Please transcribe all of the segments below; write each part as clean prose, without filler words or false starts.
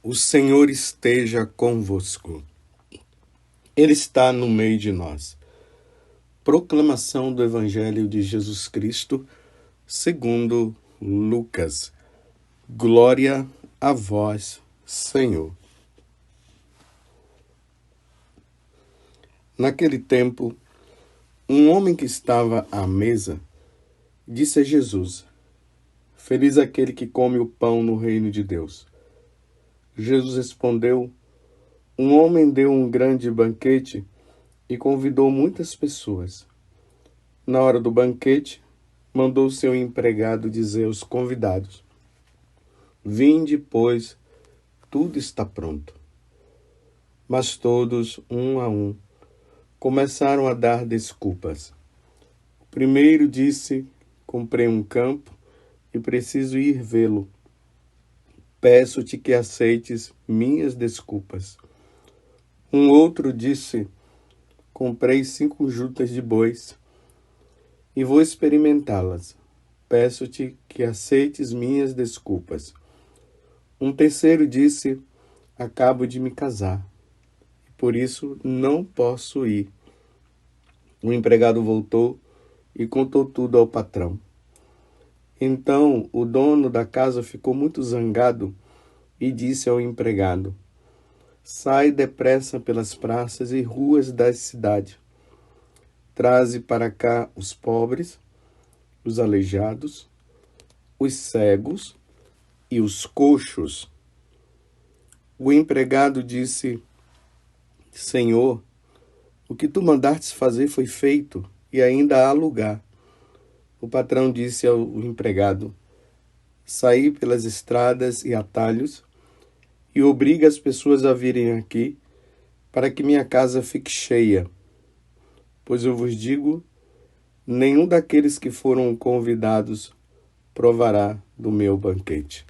O Senhor esteja convosco. Ele está no meio de nós. Proclamação do Evangelho de Jesus Cristo, segundo Lucas. Glória a vós, Senhor. Naquele tempo, um homem que estava à mesa disse a Jesus: Feliz aquele que come o pão no reino de Deus. Jesus respondeu: Um homem deu um grande banquete e convidou muitas pessoas. Na hora do banquete, mandou seu empregado dizer aos convidados: Vinde, pois, tudo está pronto. Mas todos, um a um, começaram a dar desculpas. O primeiro disse: Comprei um campo e preciso ir vê-lo. Peço-te que aceites minhas desculpas. Um outro disse: Comprei 5 jutas de bois e vou experimentá-las. Peço-te que aceites minhas desculpas. Um terceiro disse: Acabo de me casar e por isso não posso ir. O empregado voltou e contou tudo ao patrão. Então o dono da casa ficou muito zangado e disse ao empregado: Sai depressa pelas praças e ruas da cidade. Traze para cá os pobres, os aleijados, os cegos e os coxos. O empregado disse: Senhor, o que tu mandastes fazer foi feito e ainda há lugar. O patrão disse ao empregado: Saí pelas estradas e atalhos e obriga as pessoas a virem aqui para que minha casa fique cheia. Pois eu vos digo, nenhum daqueles que foram convidados provará do meu banquete.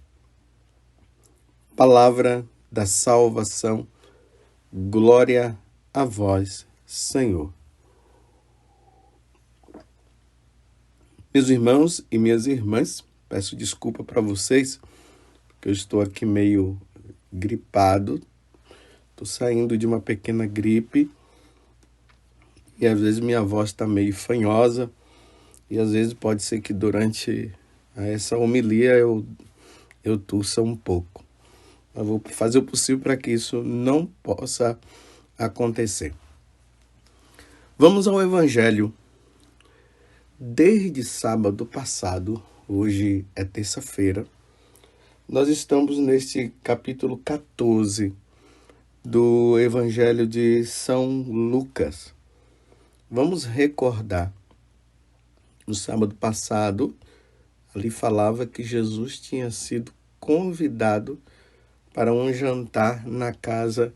Palavra da salvação. Glória a vós, Senhor. Meus irmãos e minhas irmãs, peço desculpa para vocês, porque eu estou aqui meio gripado. Estou saindo de uma pequena gripe e às vezes minha voz está meio fanhosa e às vezes pode ser que durante essa homilia eu tussa um pouco. Eu vou fazer o possível para que isso não possa acontecer. Vamos ao Evangelho. Desde sábado passado, hoje é terça-feira, nós estamos neste capítulo 14 do Evangelho de São Lucas. Vamos recordar. No sábado passado, ali falava que Jesus tinha sido convidado para um jantar na casa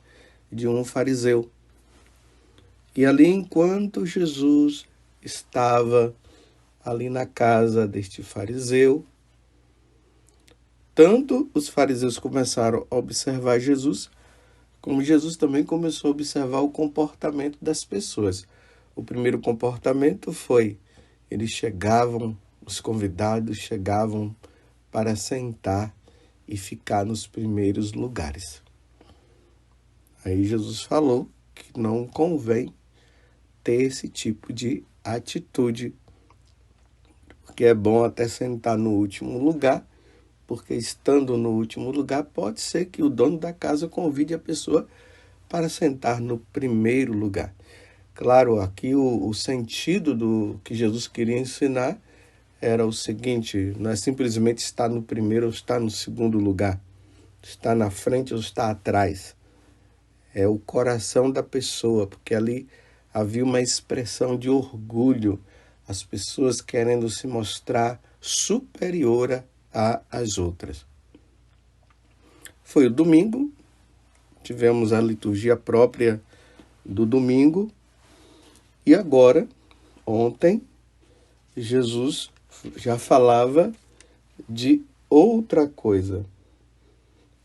de um fariseu. E ali, enquanto Jesus estava ali na casa deste fariseu, tanto os fariseus começaram a observar Jesus, como Jesus também começou a observar o comportamento das pessoas. O primeiro comportamento foi, os convidados chegavam para sentar e ficar nos primeiros lugares. Aí Jesus falou que não convém ter esse tipo de atitude, porque é bom até sentar no último lugar, porque estando no último lugar, pode ser que o dono da casa convide a pessoa para sentar no primeiro lugar. Claro, aqui o sentido do que Jesus queria ensinar era o seguinte: não é simplesmente estar no primeiro ou estar no segundo lugar, estar na frente ou estar atrás. É o coração da pessoa, porque ali havia uma expressão de orgulho, as pessoas querendo se mostrar superior às outras. Foi o domingo, tivemos a liturgia própria do domingo, e agora, ontem, Jesus já falava de outra coisa.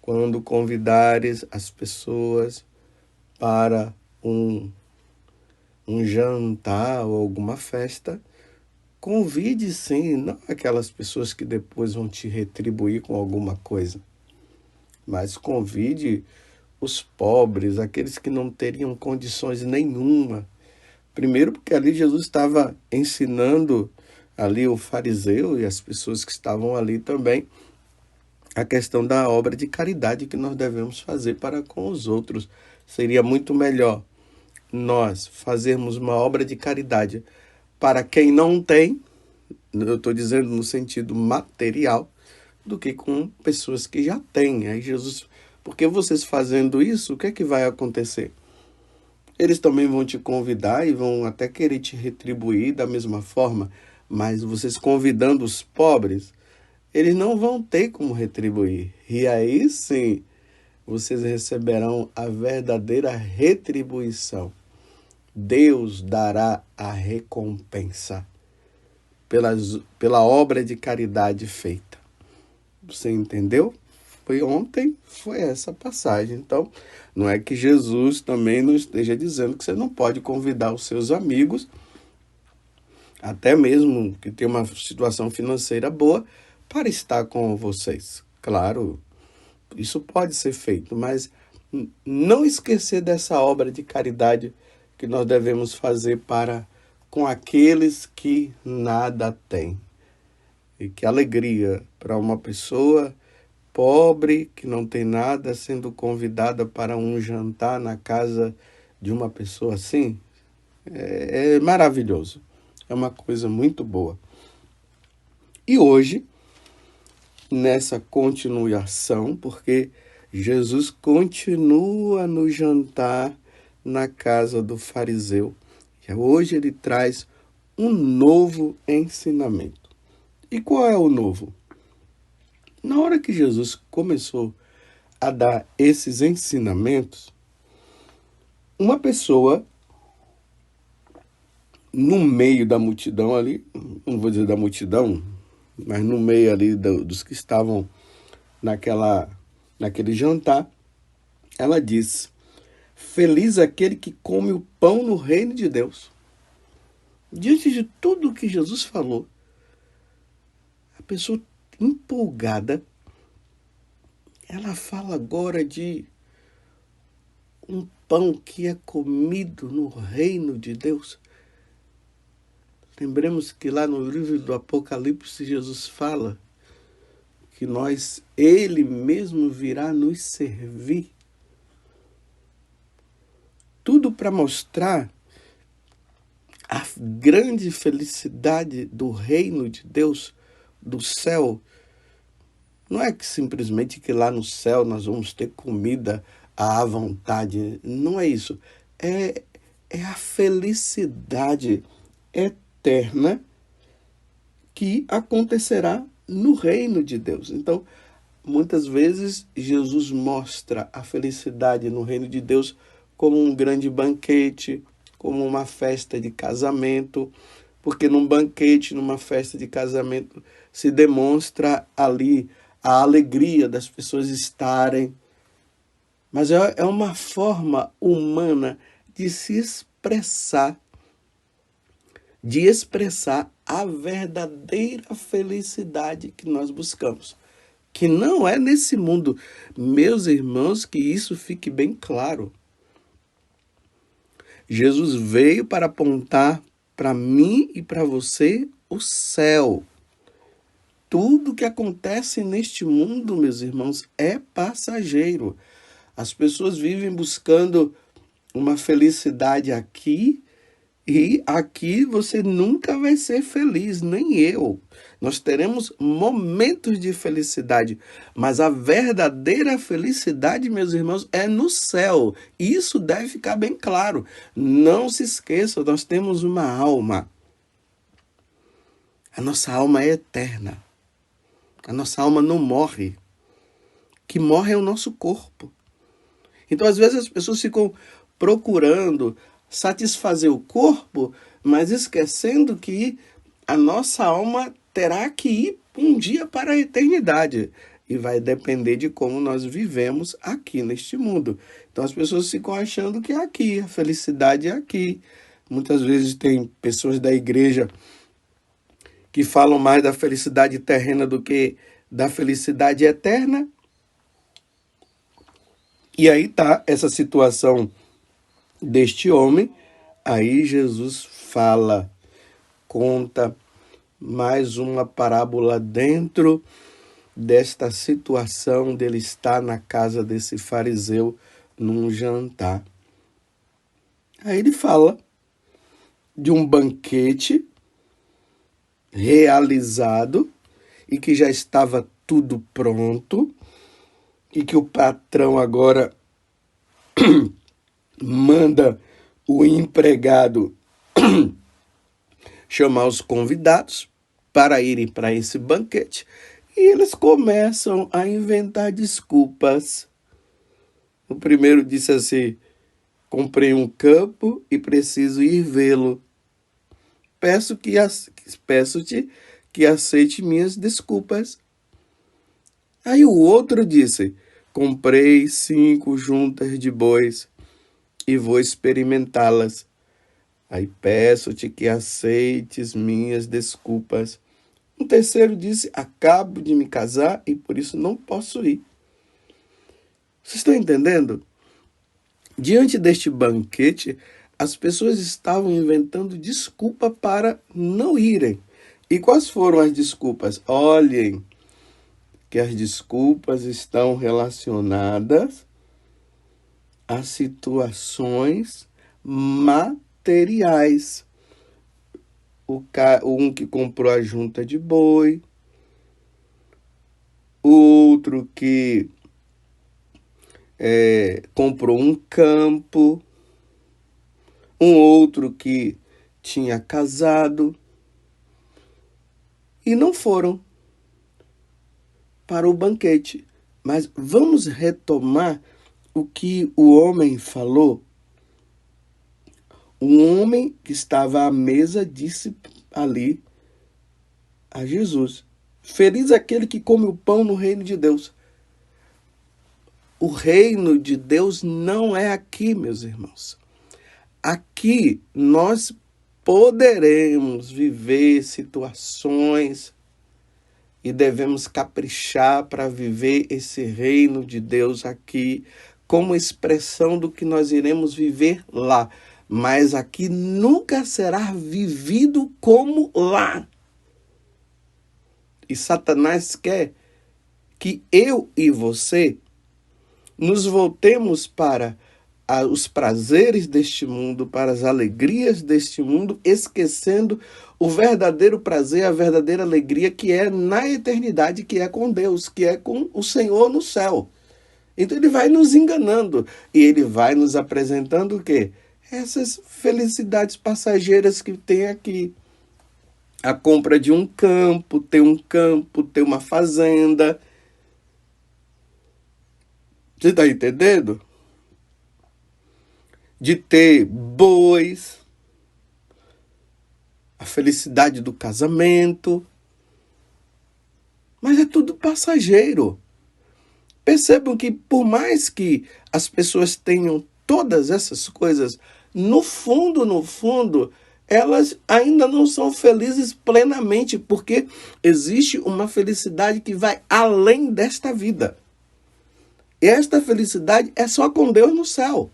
Quando convidares as pessoas para um jantar ou alguma festa, convide sim, não aquelas pessoas que depois vão te retribuir com alguma coisa, mas convide os pobres, aqueles que não teriam condições nenhuma. Primeiro porque ali Jesus estava ensinando ali o fariseu e as pessoas que estavam ali também a questão da obra de caridade que nós devemos fazer para com os outros. Seria muito melhor nós fazermos uma obra de caridade para quem não tem, eu estou dizendo no sentido material, do que com pessoas que já têm. Aí Jesus, porque vocês fazendo isso, o que é que vai acontecer? Eles também vão te convidar e vão até querer te retribuir da mesma forma, mas vocês convidando os pobres, eles não vão ter como retribuir. E aí sim, vocês receberão a verdadeira retribuição. Deus dará a recompensa pela obra de caridade feita. Você entendeu? Foi ontem, foi essa passagem. Então, não é que Jesus também não esteja dizendo que você não pode convidar os seus amigos, até mesmo que tem uma situação financeira boa, para estar com vocês. Claro, isso pode ser feito, mas não esquecer dessa obra de caridade que nós devemos fazer para com aqueles que nada têm. E que alegria para uma pessoa pobre que não tem nada sendo convidada para um jantar na casa de uma pessoa assim. É maravilhoso. É uma coisa muito boa. E hoje, nessa continuação, porque Jesus continua no jantar na casa do fariseu. E hoje ele traz um novo ensinamento. E qual é o novo? Na hora que Jesus começou a dar esses ensinamentos, uma pessoa no meio da multidão ali, não vou dizer da multidão, mas no meio ali dos que estavam naquele jantar, ela disse: feliz aquele que come o pão no reino de Deus. Diante de tudo o que Jesus falou, a pessoa empolgada, ela fala agora de um pão que é comido no reino de Deus. Lembremos que lá no livro do Apocalipse, Jesus fala que ele mesmo virá nos servir. Tudo para mostrar a grande felicidade do reino de Deus, do céu. Não é que simplesmente que lá no céu nós vamos ter comida à vontade. Não é isso. É a felicidade eterna que acontecerá no reino de Deus. Então, muitas vezes, Jesus mostra a felicidade no reino de Deus como um grande banquete, como uma festa de casamento, porque num banquete, numa festa de casamento, se demonstra ali a alegria das pessoas estarem. Mas é uma forma humana de se expressar, a verdadeira felicidade que nós buscamos. Que não é nesse mundo. Meus irmãos, que isso fique bem claro. Jesus veio para apontar para mim e para você o céu. Tudo que acontece neste mundo, meus irmãos, é passageiro. As pessoas vivem buscando uma felicidade aqui e aqui você nunca vai ser feliz, nem eu. Nós teremos momentos de felicidade, mas a verdadeira felicidade, meus irmãos, é no céu. Isso deve ficar bem claro. Não se esqueça, nós temos uma alma. A nossa alma é eterna. A nossa alma não morre. O que morre é o nosso corpo. Então, às vezes, as pessoas ficam procurando satisfazer o corpo, mas esquecendo que a nossa alma terá que ir um dia para a eternidade. E vai depender de como nós vivemos aqui neste mundo. Então, as pessoas ficam achando que é aqui, a felicidade é aqui. Muitas vezes tem pessoas da igreja que falam mais da felicidade terrena do que da felicidade eterna. E aí está essa situação deste homem. Aí Jesus fala, conta mais uma parábola dentro desta situação dele estar na casa desse fariseu num jantar. Aí ele fala de um banquete realizado e que já estava tudo pronto e que o patrão agora manda o empregado chamar os convidados para irem para esse banquete. E eles começam a inventar desculpas. O primeiro disse assim: comprei um campo e preciso ir vê-lo. Peço-te que aceite minhas desculpas. Aí o outro disse: comprei 5 juntas de bois e vou experimentá-las. Aí peço-te que aceites minhas desculpas. Um terceiro disse: acabo de me casar e por isso não posso ir. Vocês estão entendendo? Diante deste banquete, as pessoas estavam inventando desculpa para não irem. E quais foram as desculpas? Olhem que as desculpas estão relacionadas a situações materiais. Um que comprou a junta de boi, outro que comprou um campo, um outro que tinha casado e não foram para o banquete. Mas vamos retomar o que o homem falou. Um homem que estava à mesa disse ali a Jesus: feliz aquele que come o pão no reino de Deus. O reino de Deus não é aqui, meus irmãos. Aqui nós poderemos viver situações e devemos caprichar para viver esse reino de Deus aqui como expressão do que nós iremos viver lá. Mas aqui nunca será vivido como lá. E Satanás quer que eu e você nos voltemos para os prazeres deste mundo, para as alegrias deste mundo, esquecendo o verdadeiro prazer, a verdadeira alegria que é na eternidade, que é com Deus, que é com o Senhor no céu. Então ele vai nos enganando e ele vai nos apresentando o quê? Essas felicidades passageiras que tem aqui. A compra de um campo, ter uma fazenda. Você está entendendo? De ter bois, a felicidade do casamento. Mas é tudo passageiro. Percebam que por mais que as pessoas tenham todas essas coisas, no fundo, elas ainda não são felizes plenamente, porque existe uma felicidade que vai além desta vida. E esta felicidade é só com Deus no céu.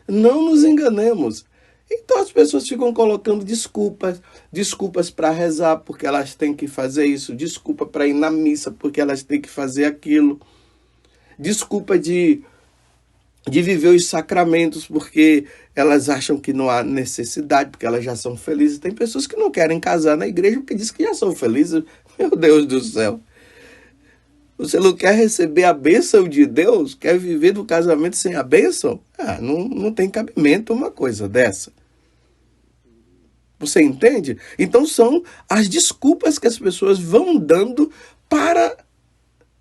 Não nos enganemos. Então as pessoas ficam colocando desculpas para rezar porque elas têm que fazer isso, desculpa para ir na missa porque elas têm que fazer aquilo, desculpa de viver os sacramentos porque elas acham que não há necessidade, porque elas já são felizes. Tem pessoas que não querem casar na igreja porque dizem que já são felizes. Meu Deus do céu. Você não quer receber a bênção de Deus? Quer viver do casamento sem a bênção? Não tem cabimento uma coisa dessa. Você entende? Então são as desculpas que as pessoas vão dando para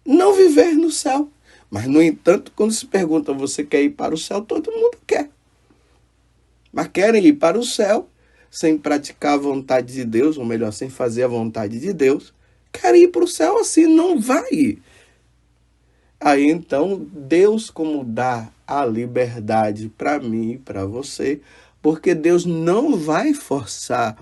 não viver no céu. Mas, no entanto, quando se pergunta, você quer ir para o céu? Todo mundo quer. Mas querem ir para o céu sem praticar a vontade de Deus, ou melhor, sem fazer a vontade de Deus. Quer ir para o céu assim, não vai. Aí então, Deus, como dá a liberdade para mim e para você, porque Deus não vai forçar.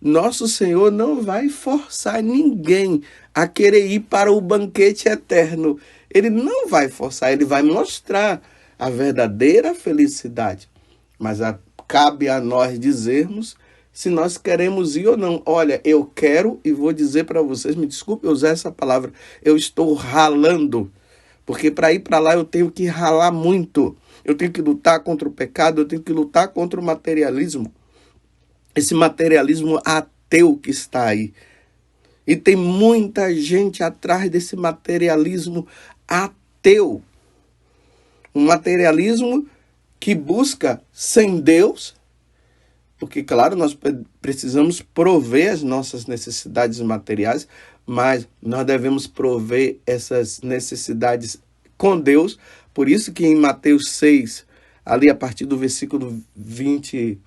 Nosso Senhor não vai forçar ninguém a querer ir para o banquete eterno. Ele não vai forçar, ele vai mostrar a verdadeira felicidade. Mas cabe a nós dizermos se nós queremos ir ou não. Olha, eu quero e vou dizer para vocês, me desculpe eu usar essa palavra, eu estou ralando, porque para ir para lá eu tenho que ralar muito. Eu tenho que lutar contra o pecado, eu tenho que lutar contra o materialismo. Esse materialismo ateu que está aí. E tem muita gente atrás desse materialismo ateu. Um materialismo que busca sem Deus, porque, claro, nós precisamos prover as nossas necessidades materiais, mas nós devemos prover essas necessidades com Deus. Por isso que em Mateus 6, ali a partir do versículo 20,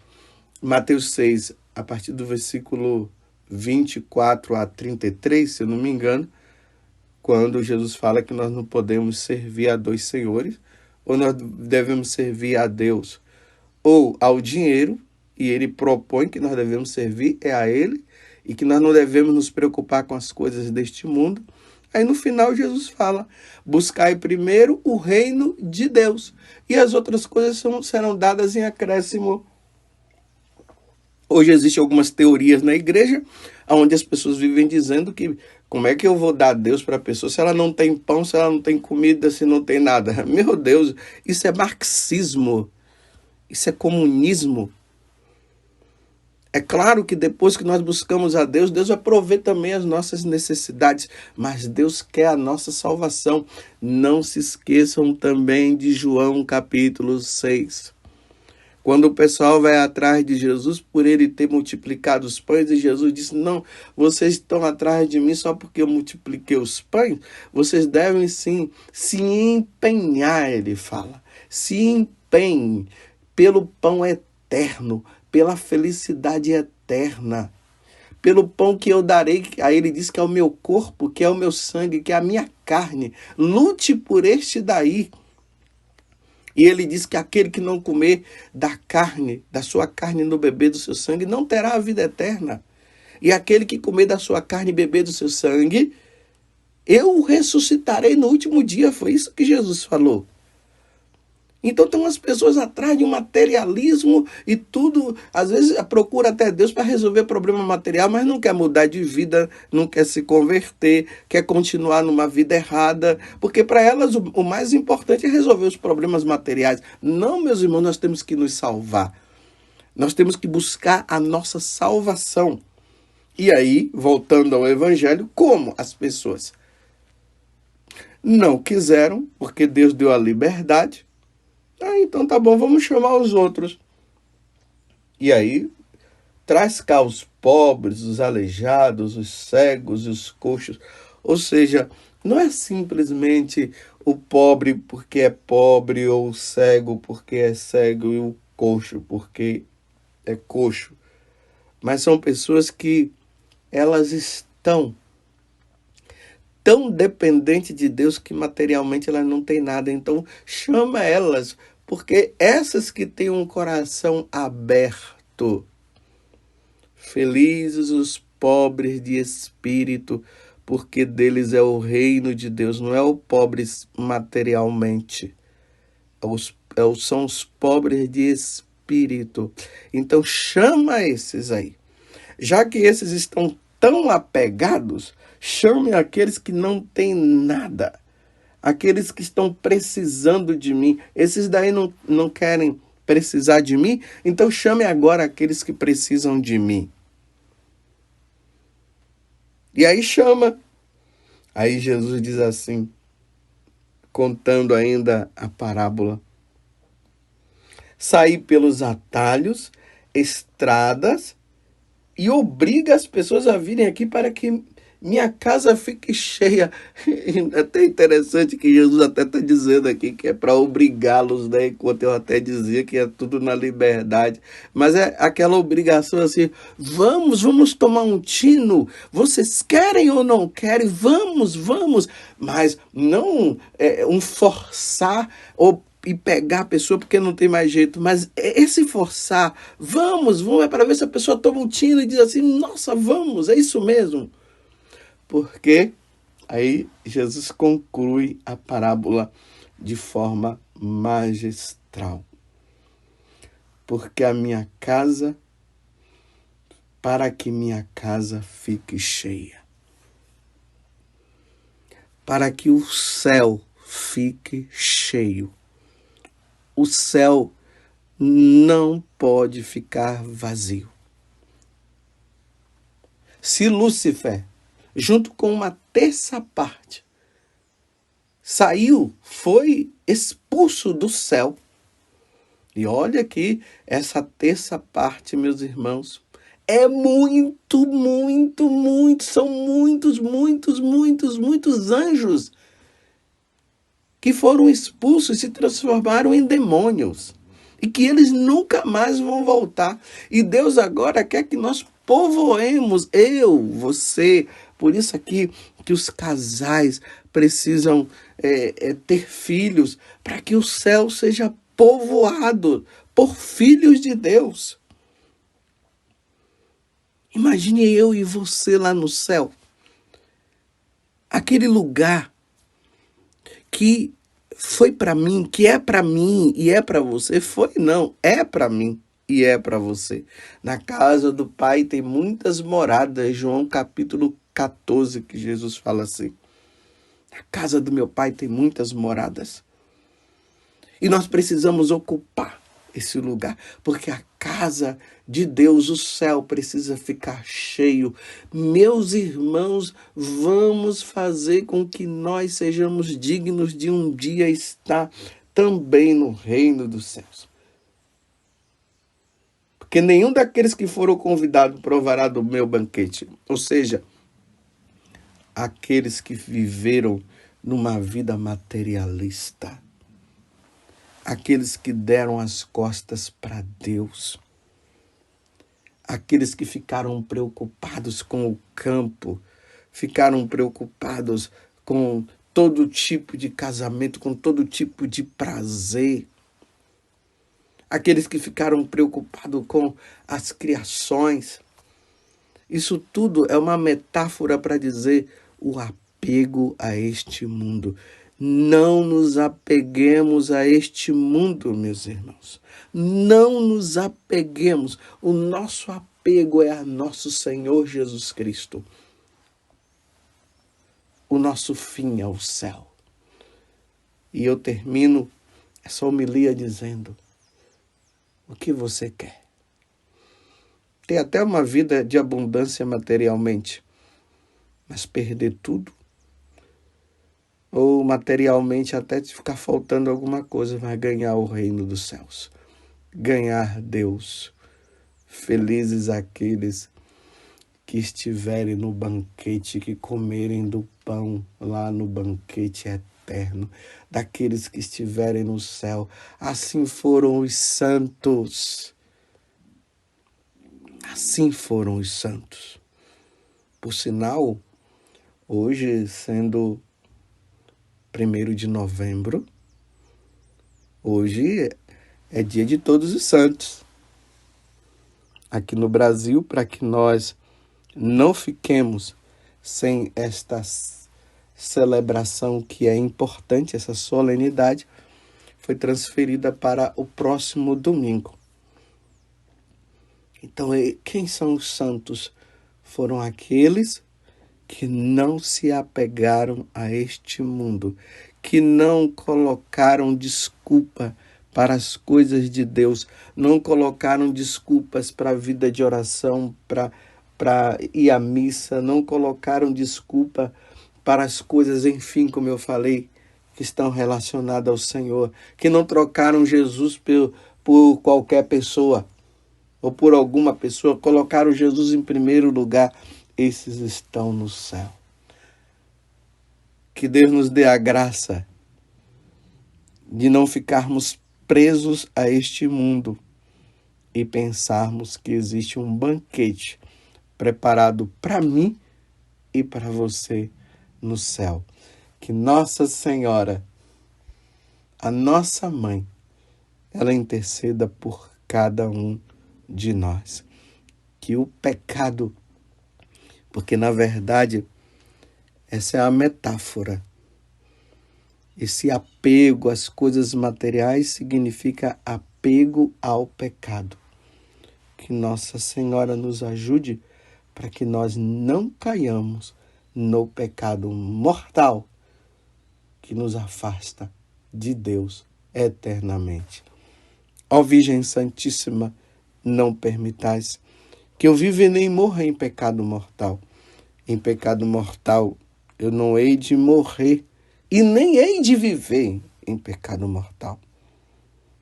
Mateus 6, a partir do versículo 24 a 33, se eu não me engano, quando Jesus fala que nós não podemos servir a dois senhores, ou nós devemos servir a Deus ou ao dinheiro, e ele propõe que nós devemos servir a ele, e que nós não devemos nos preocupar com as coisas deste mundo. Aí no final Jesus fala, buscai primeiro o reino de Deus, e as outras coisas serão dadas em acréscimo. Hoje existem algumas teorias na igreja, onde as pessoas vivem dizendo que como é que eu vou dar a Deus para a pessoa se ela não tem pão, se ela não tem comida, se não tem nada? Meu Deus, isso é marxismo, isso é comunismo. É claro que depois que nós buscamos a Deus, Deus vai prover também as nossas necessidades, mas Deus quer a nossa salvação. Não se esqueçam também de João capítulo 6. Quando o pessoal vai atrás de Jesus por ele ter multiplicado os pães, e Jesus disse, não, vocês estão atrás de mim só porque eu multipliquei os pães, vocês devem sim se empenhar, ele fala, se empenhem pelo pão eterno, pela felicidade eterna, pelo pão que eu darei, aí ele diz que é o meu corpo, que é o meu sangue, que é a minha carne, lute por este daí. E ele diz que aquele que não comer da carne, da sua carne no beber do seu sangue, não terá a vida eterna. E aquele que comer da sua carne e beber do seu sangue, eu o ressuscitarei no último dia. Foi isso que Jesus falou. Então tem umas pessoas atrás de um materialismo e tudo, às vezes procura até Deus para resolver problema material, mas não quer mudar de vida, não quer se converter, quer continuar numa vida errada, porque para elas o mais importante é resolver os problemas materiais. Não, meus irmãos, nós temos que nos salvar. Nós temos que buscar a nossa salvação. E aí, voltando ao evangelho, como as pessoas não quiseram, porque Deus deu a liberdade, então tá bom, vamos chamar os outros. E aí, traz cá os pobres, os aleijados, os cegos, os coxos. Ou seja, não é simplesmente o pobre porque é pobre, ou o cego porque é cego, e o coxo porque é coxo. Mas são pessoas que elas estão tão dependentes de Deus que materialmente elas não têm nada. Então, chama elas, porque essas que têm um coração aberto, felizes os pobres de espírito, porque deles é o reino de Deus, não é o pobres materialmente, são os pobres de espírito. Então chama esses aí. Já que esses estão tão apegados, chame aqueles que não têm nada. Aqueles que estão precisando de mim. Esses daí não querem precisar de mim, então chame agora aqueles que precisam de mim. E aí chama. Aí Jesus diz assim, contando ainda a parábola. Saí pelos atalhos, estradas, e obriga as pessoas a virem aqui para que minha casa fique cheia. É até interessante que Jesus até está dizendo aqui que é para obrigá-los, né? Enquanto eu até dizia que é tudo na liberdade. Mas é aquela obrigação assim, vamos tomar um tino. Vocês querem ou não querem? Vamos. Mas não um forçar ou e pegar a pessoa porque não tem mais jeito, mas esse forçar, vamos, é para ver se a pessoa toma um tiro e diz assim, nossa, vamos, é isso mesmo. Porque aí Jesus conclui a parábola de forma magistral. Porque a minha casa, para que minha casa fique cheia, para que o céu fique cheio, o céu não pode ficar vazio. Se Lúcifer, junto com uma terça parte, foi expulso do céu. E olha que essa terça parte, meus irmãos, é muito, são muitos anjos que foram expulsos e se transformaram em demônios. E que eles nunca mais vão voltar. E Deus agora quer que nós povoemos, eu, você. Por isso aqui que os casais precisam ter filhos, para que o céu seja povoado por filhos de Deus. Imagine eu e você lá no céu. Aquele lugar que foi para mim, que é para mim e é para você. Foi não, é para mim e é para você. Na casa do Pai tem muitas moradas. João capítulo 14, que Jesus fala assim. Na casa do meu Pai tem muitas moradas. E nós precisamos ocupar esse lugar, porque a casa de Deus, o céu, precisa ficar cheio. Meus irmãos, vamos fazer com que nós sejamos dignos de um dia estar também no reino dos céus. Porque nenhum daqueles que foram convidados provará do meu banquete. Ou seja, aqueles que viveram numa vida materialista. Aqueles que deram as costas para Deus. Aqueles que ficaram preocupados com o campo, ficaram preocupados com todo tipo de casamento, com todo tipo de prazer. Aqueles que ficaram preocupados com as criações. Isso tudo é uma metáfora para dizer o apego a este mundo. Não nos apeguemos a este mundo, meus irmãos. Não nos apeguemos. O nosso apego é a nosso Senhor Jesus Cristo. O nosso fim é o céu. E eu termino essa homilia dizendo: o que você quer? Ter até uma vida de abundância materialmente, mas perder tudo? Ou materialmente até te ficar faltando alguma coisa, mas ganhar o reino dos céus, ganhar Deus. Felizes aqueles que estiverem no banquete, que comerem do pão lá no banquete eterno, daqueles que estiverem no céu. Assim foram os santos. Assim foram os santos. Por sinal, hoje sendo 1º de novembro, hoje é dia de Todos os Santos. Aqui no Brasil, para que nós não fiquemos sem esta celebração que é importante, essa solenidade, foi transferida para o próximo domingo. Então, quem são os santos? Foram aqueles que não se apegaram a este mundo, que não colocaram desculpa para as coisas de Deus, não colocaram desculpas para a vida de oração, para ir à missa, não colocaram desculpa para as coisas, enfim, como eu falei, que estão relacionadas ao Senhor, que não trocaram Jesus por qualquer pessoa ou por alguma pessoa, colocaram Jesus em primeiro lugar. Esses estão no céu. Que Deus nos dê a graça de não ficarmos presos a este mundo e pensarmos que existe um banquete preparado para mim e para você no céu. Que Nossa Senhora a nossa mãe, ela interceda por cada um de nós. Que o pecado, porque na verdade essa é a metáfora. Esse apego às coisas materiais significa apego ao pecado. Que Nossa Senhora nos ajude para que nós não caiamos no pecado mortal que nos afasta de Deus eternamente. Ó Virgem Santíssima, não permitais que eu viva e nem morra em pecado mortal. Em pecado mortal eu não hei de morrer e nem hei de viver em pecado mortal,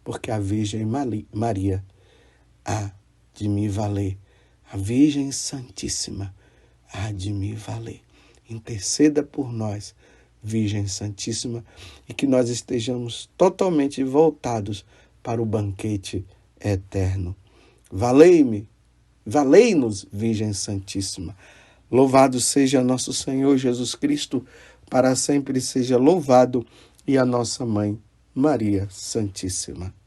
porque a Virgem Maria há de me valer. A Virgem Santíssima há de me valer. Interceda por nós, Virgem Santíssima, e que nós estejamos totalmente voltados para o banquete eterno. Valei-me, valei-nos, Virgem Santíssima. Louvado seja nosso Senhor Jesus Cristo, para sempre seja louvado, e a nossa Mãe, Maria Santíssima.